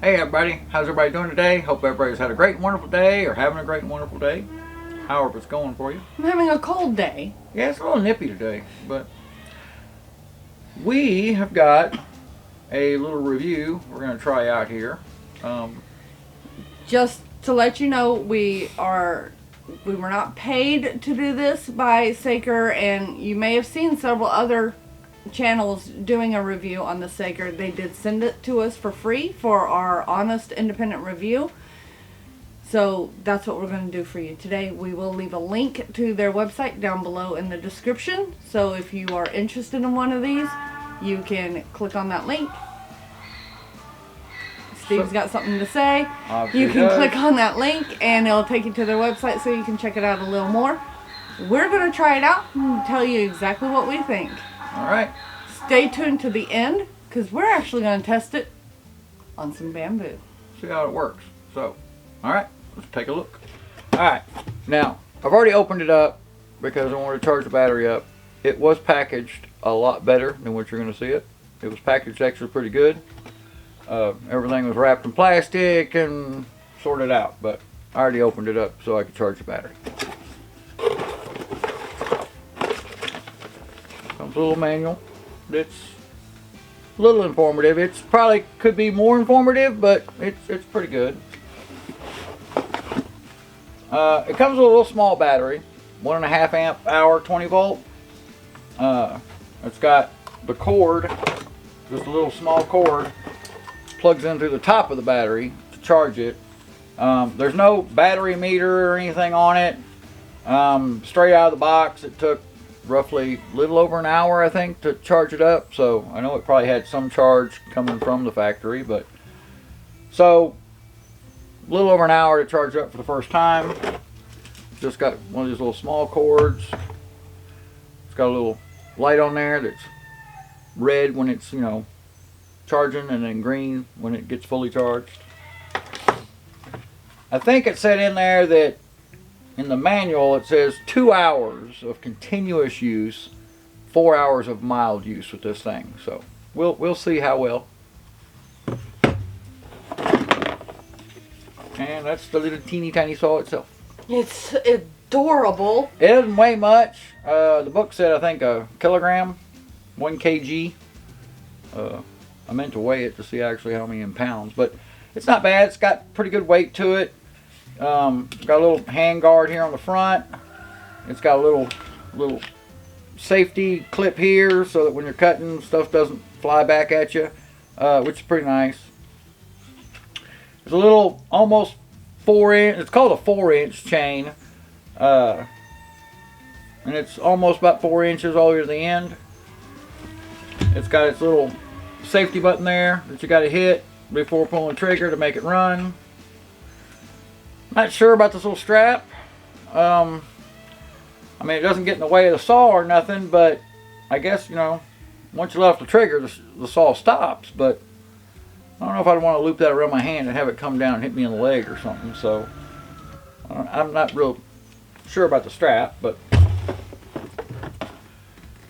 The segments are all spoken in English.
Hey everybody, how's everybody doing today? Hope everybody's had a great and wonderful day or having a great and wonderful day. However it's going for you. I'm having a cold day. Yeah, it's a little nippy today, but we have got a little review we're going to try out here. Just to let you know, we were not paid to do this by Saker, and you may have seen several other channels doing a review on the Saker. They did send it to us for free for our honest independent review. So that's what we're going to do for you today. We will leave a link to their website down below in the description. So if you are interested in one of these, you can click on that link. Steve's got something to say. You can click on that link and it'll take you to their website so you can check it out a little more. We're going to try it out and tell you exactly what we think. Alright. Stay tuned to the end because we're actually going to test it on some bamboo. See how it works. So, alright, let's take a look. Alright, now I've already opened it up because I wanted to charge the battery up. It was packaged a lot better than what you're going to see it. It was packaged actually pretty good. Everything was wrapped in plastic and sorted out, but I already opened it up so I could charge the battery. Comes a little manual. It's a little informative. It's probably could be more informative, but it's pretty good. It comes with a little small battery, 1.5 amp hour, 20 volt. It's got the cord, just a little small cord, plugs in through the top of the battery to charge it. There's no battery meter or anything on it. Straight out of the box, it took roughly a little over an hour, I think, to charge it up. So I know it probably had some charge coming from the factory, but so a little over an hour to charge it up for the first time. Just got one of these little small cords. It's got a little light on there that's red when it's, charging, and then green when it gets fully charged. I think it said in there that in the manual it says 2 hours of continuous use, 4 hours of mild use with this thing. So we'll see how well. And that's the little teeny tiny saw itself. It's adorable. It doesn't weigh much. The book said I think a kilogram, 1 kg. I meant to weigh it to see actually how many in pounds, but it's not bad. It's got pretty good weight to it. Got a little hand guard here on the front. It's got a little safety clip here so that when you're cutting, stuff doesn't fly back at you, which is pretty nice. There's a little almost 4-inch, it's called a 4-inch chain, and it's almost about 4 inches all the way to the end. It's got its little safety button there that you got to hit before pulling the trigger to make it run. Not sure about this little strap. I mean, it doesn't get in the way of the saw or nothing, but I guess, once you let off the trigger, the saw stops. But I don't know if I'd want to loop that around my hand and have it come down and hit me in the leg or something. So I'm not real sure about the strap, but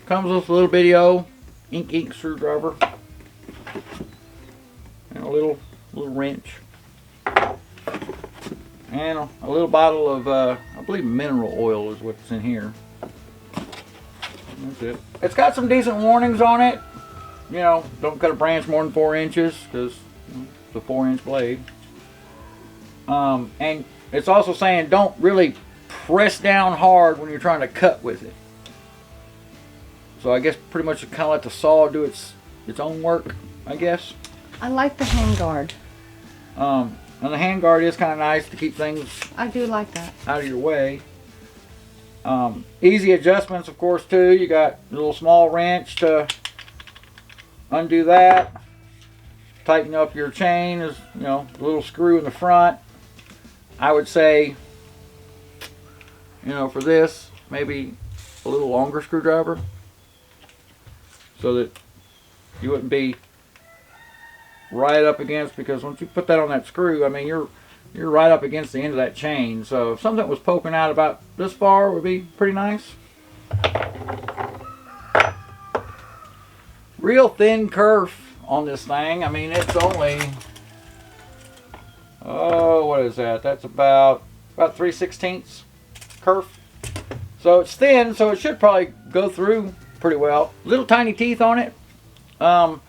comes with a little bitty ink screwdriver and a little wrench. And a little bottle of, I believe mineral oil is what's in here. That's it. It's got some decent warnings on it. Don't cut a branch more than 4 inches because it's a 4-inch blade. And it's also saying don't really press down hard when you're trying to cut with it. So I guess pretty much kind of let the saw do its own work, I guess. I like the hand guard. And the hand guard is kind of nice to keep things I do like that. out of your way. Easy adjustments, of course, too. You got a little small wrench to undo that. Tighten up your chain is, a little screw in the front. I would say, for this, maybe a little longer screwdriver so that you wouldn't be right up against, because once you put that on that screw, I mean, you're right up against the end of that chain. So if something was poking out about this far would be pretty nice. Real thin kerf on this thing. I mean, it's only oh, what is that? That's about 3/16 kerf. So it's thin, so it should probably go through pretty well. Little tiny teeth on it. I'm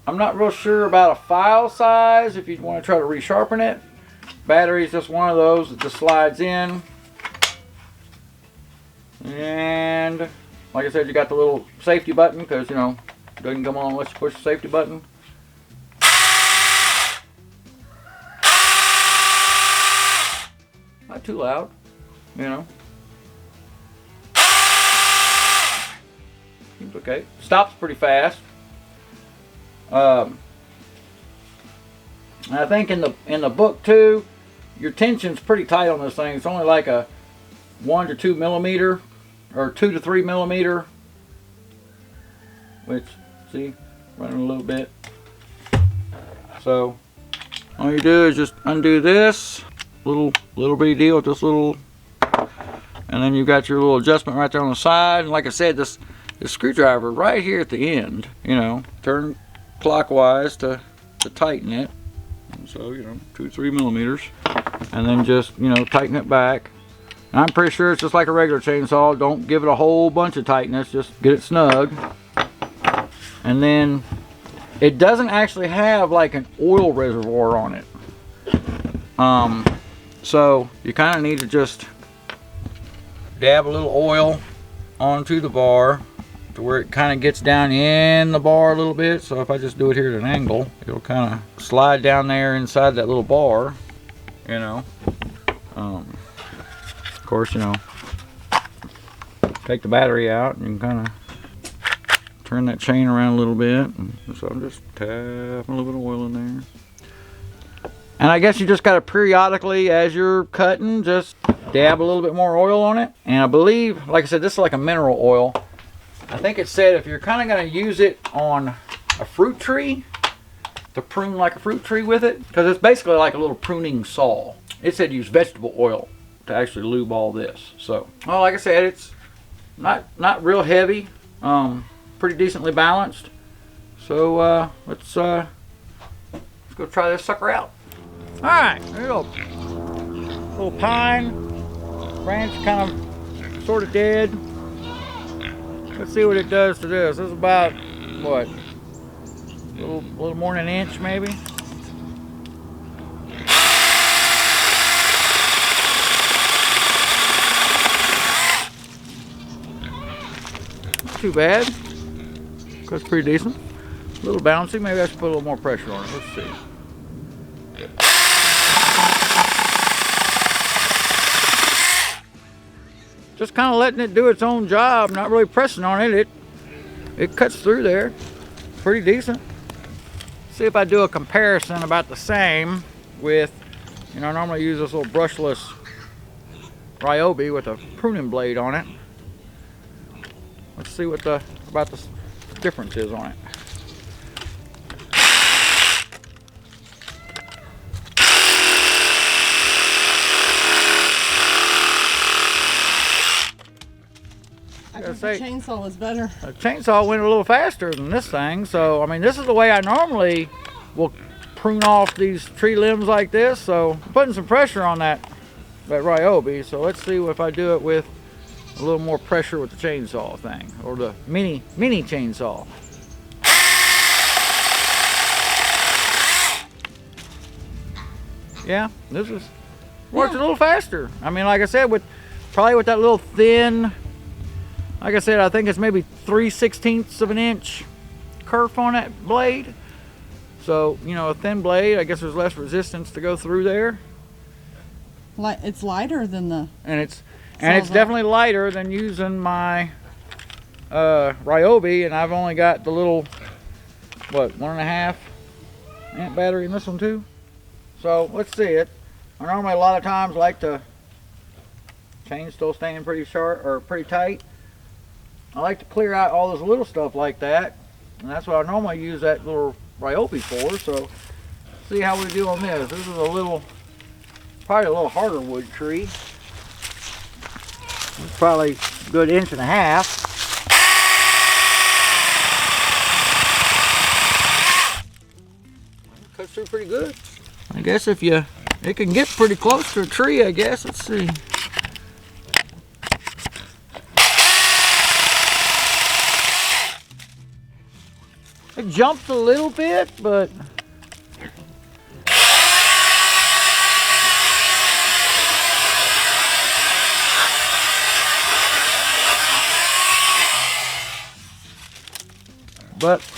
not real sure about a file size if you want to try to resharpen it. Battery is just one of those that just slides in. And like I said, you got the little safety button because, you know, it doesn't come on unless you push the safety button. Not too loud, you know. Seems okay. Stops pretty fast. And I think in the book too, your tension's pretty tight on this thing. It's only like a 1 to 2 millimeter, or 2 to 3 millimeter. Which, see, running a little bit. So all you do is just undo this little bitty deal, just little, and then you've got your little adjustment right there on the side. And like I said, this screwdriver right here at the end, you know, turn clockwise to tighten it. And so, you know, 2 to 3 millimeters, and then just, you know, tighten it back. And I'm pretty sure it's just like a regular chainsaw. Don't give it a whole bunch of tightness, just get it snug. And then it doesn't actually have like an oil reservoir on it. So you kind of need to just dab a little oil onto the bar to where it kind of gets down in the bar a little bit. So if I just do it here at an angle, it'll kind of slide down there inside that little bar, you know. Of course, you know, take the battery out and you can kind of turn that chain around a little bit. And so I'm just tapping a little bit of oil in there. And I guess you just got to periodically, as you're cutting, just dab a little bit more oil on it. And I believe, like I said, this is like a mineral oil. I think it said if you're kind of going to use it on a fruit tree, to prune like a fruit tree with it, because it's basically like a little pruning saw. It said use vegetable oil to actually lube all this. So, well, like I said, it's not real heavy, pretty decently balanced. So let's go try this sucker out. All right, there you go. Little pine branch, kind of sort of dead. Let's see what it does to this. This is about what, a little more than an inch maybe. Not too bad. That's pretty decent. A little bouncy. Maybe I should put a little more pressure on it. Let's see. Just kind of letting it do its own job, not really pressing on it. It cuts through there. Pretty decent. See if I do a comparison about the same with, you know, I normally use this little brushless Ryobi with a pruning blade on it. Let's see what the difference is on it. I think the chainsaw was better. The chainsaw went a little faster than this thing, so I mean, this is the way I normally will prune off these tree limbs like this. So I'm putting some pressure on that Ryobi. So let's see if I do it with a little more pressure with the chainsaw thing, or the mini chainsaw. Yeah, this is works a little faster. I mean, like I said, probably with that little thin, like I said, I think it's maybe 3/16 of an inch kerf on that blade. So, you know, a thin blade, I guess there's less resistance to go through there. It's lighter than the... And it's definitely lighter than using my Ryobi, and I've only got the little, what, 1.5 amp battery in this one too. So let's see it. I normally a lot of times like to chain still staying pretty sharp or pretty tight. I like to clear out all this little stuff like that, and that's what I normally use that little Ryobi for. So see how we do on this. This is probably a little harder wood tree. It's probably a good 1.5 inches. Cuts through pretty good. I guess if you, it can get pretty close to a tree, I guess. Let's see. It jumped a little bit, but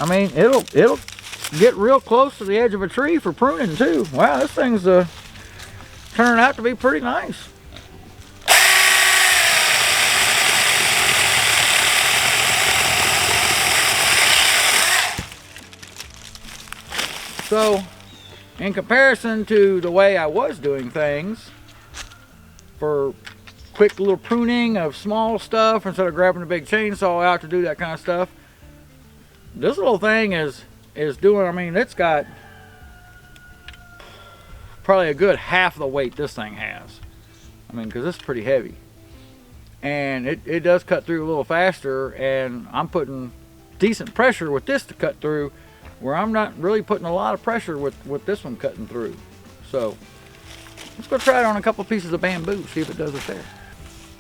I mean, it'll get real close to the edge of a tree for pruning too. Wow, this thing's turning out to be pretty nice. So, in comparison to the way I was doing things, for quick little pruning of small stuff instead of grabbing a big chainsaw out to do that kind of stuff, this little thing is doing, I mean, it's got probably a good half the weight this thing has. I mean, because it's pretty heavy. And it does cut through a little faster, and I'm putting decent pressure with this to cut through, where I'm not really putting a lot of pressure with this one cutting through. So let's go try it on a couple pieces of bamboo, see if it does it there.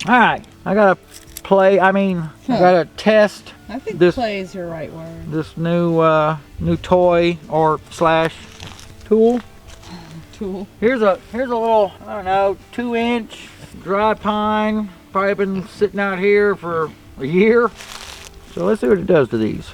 All right, I gotta test. I think this, play is your right word. This new toy or slash tool. Here's a little, I don't know, 2-inch dry pine. Probably been sitting out here for a year. So let's see what it does to these.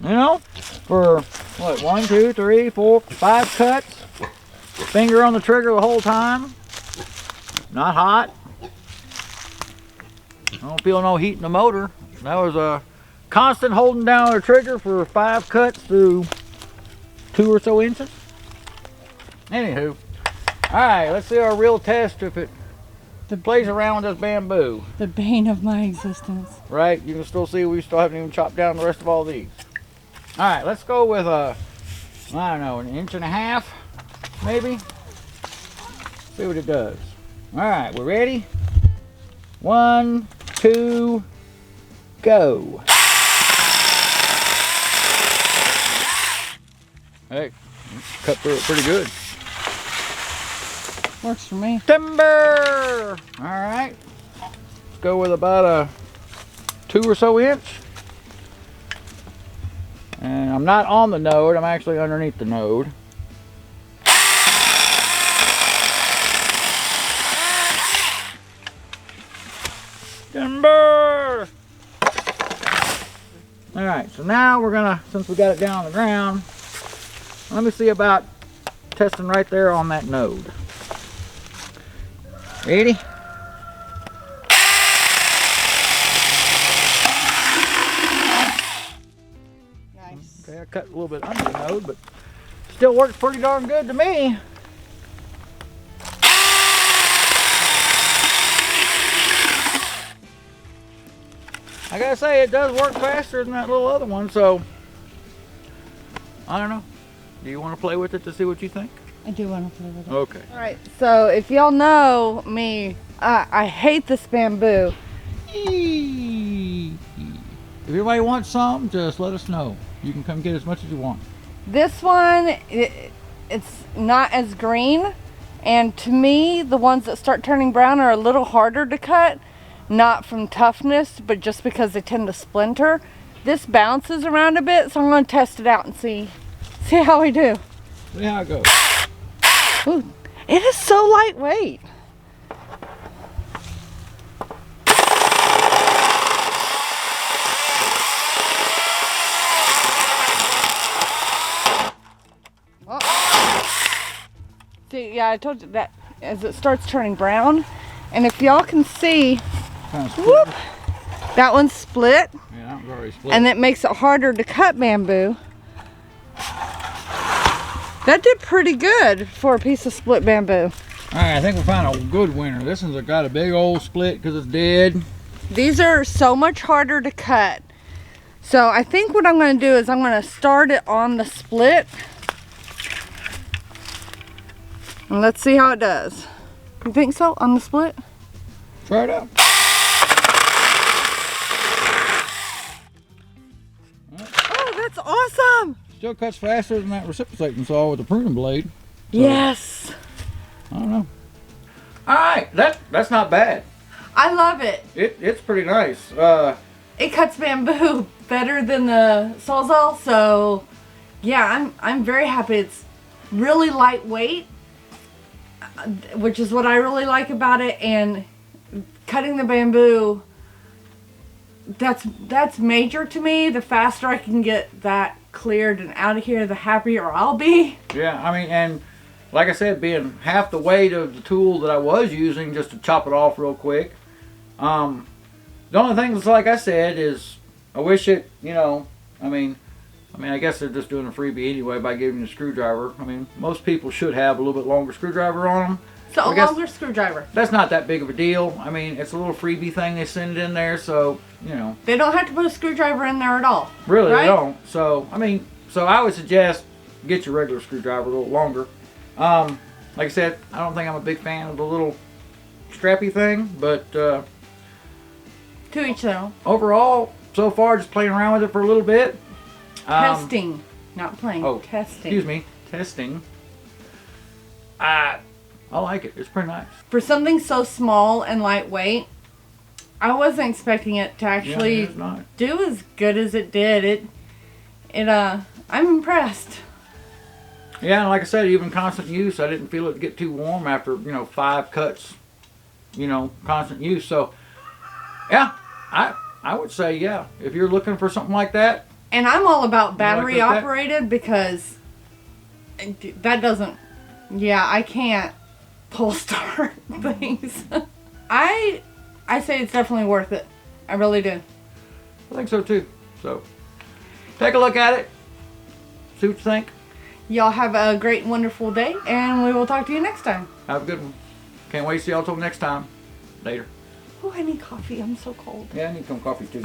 You know, for what, 1, 2, 3, 4, 5 cuts, finger on the trigger the whole time, not hot, I don't feel no heat in the motor. That was a constant holding down the trigger for 5 cuts through 2 or so inches. Anywho, alright, let's see our real test if it plays around with this bamboo. The bane of my existence. Right, you can still see we still haven't even chopped down the rest of all these. Alright, let's go with I don't know, 1.5 inches, maybe. See what it does. Alright, we're ready? 1, 2, go. Hey, cut through it pretty good. Works for me. Timber! Alright, let's go with about a 2 or so inch. And I'm not on the node, I'm actually underneath the node. Timber! Alright, so now we're gonna, since we got it down on the ground, let me see about testing right there on that node. Ready? Okay, I cut a little bit under the node, but still works pretty darn good to me. I gotta say, it does work faster than that little other one, so I don't know. Do you want to play with it to see what you think? I do want to play with it. Okay. Alright, so if y'all know me, I hate this bamboo. If anybody wants some, just let us know. You can come get as much as you want. This one, it's not as green, and to me, the ones that start turning brown are a little harder to cut, not from toughness, but just because they tend to splinter. This bounces around a bit, so I'm going to test it out and see how we do. See how it goes. Ooh, it is so lightweight. See, yeah, I told you that as it starts turning brown, and if y'all can see, whoop, that one's split. Yeah, that one's already split. And it makes it harder to cut bamboo. That did pretty good for a piece of split bamboo. Alright, I think we found a good winner. This one's got a big old split because it's dead. These are so much harder to cut. So I think what I'm going to do is I'm going to start it on the split. And let's see how it does. You think so on the split? Try it out. Oh, that's awesome. Still cuts faster than that reciprocating saw with the pruning blade. So, yes. I don't know. All right, that's not bad. I love it. It's pretty nice. It cuts bamboo better than the Sawzall, so yeah, I'm very happy. It's really lightweight, which is what I really like about it, and cutting the bamboo, that's major to me. The faster I can get that cleared and out of here, the happier I'll be. Yeah, I mean, and like I said, being half the weight of the tool that I was using just to chop it off real quick. The only thing that's like I said is I wish it, you know, I mean, I guess they're just doing a freebie anyway by giving you a screwdriver. I mean, most people should have a little bit longer screwdriver on them. So a longer screwdriver. That's not that big of a deal. I mean, it's a little freebie thing they send in there, so, you know. They don't have to put a screwdriver in there at all. Really, right? They don't. So, I mean, so I would suggest get your regular screwdriver a little longer. Like I said, I don't think I'm a big fan of the little strappy thing, but to each their own. Overall, so far, just playing around with it for a little bit. Testing, not playing. Oh, testing. Excuse me, testing. I like it. It's pretty nice. For something so small and lightweight, I wasn't expecting it to actually do as good as it did. I'm impressed. Yeah, and like I said, even constant use, I didn't feel it get too warm after, 5 cuts, constant use. So, yeah, I would say, yeah, if you're looking for something like that. And I'm all about battery operated because that doesn't, I can't pull start things. I say it's definitely worth it. I really do. I think so too. So, take a look at it. See what you think. Y'all have a great, wonderful day, and we will talk to you next time. Have a good one. Can't wait to see y'all till next time. Later. Oh, I need coffee. I'm so cold. Yeah, I need some coffee too.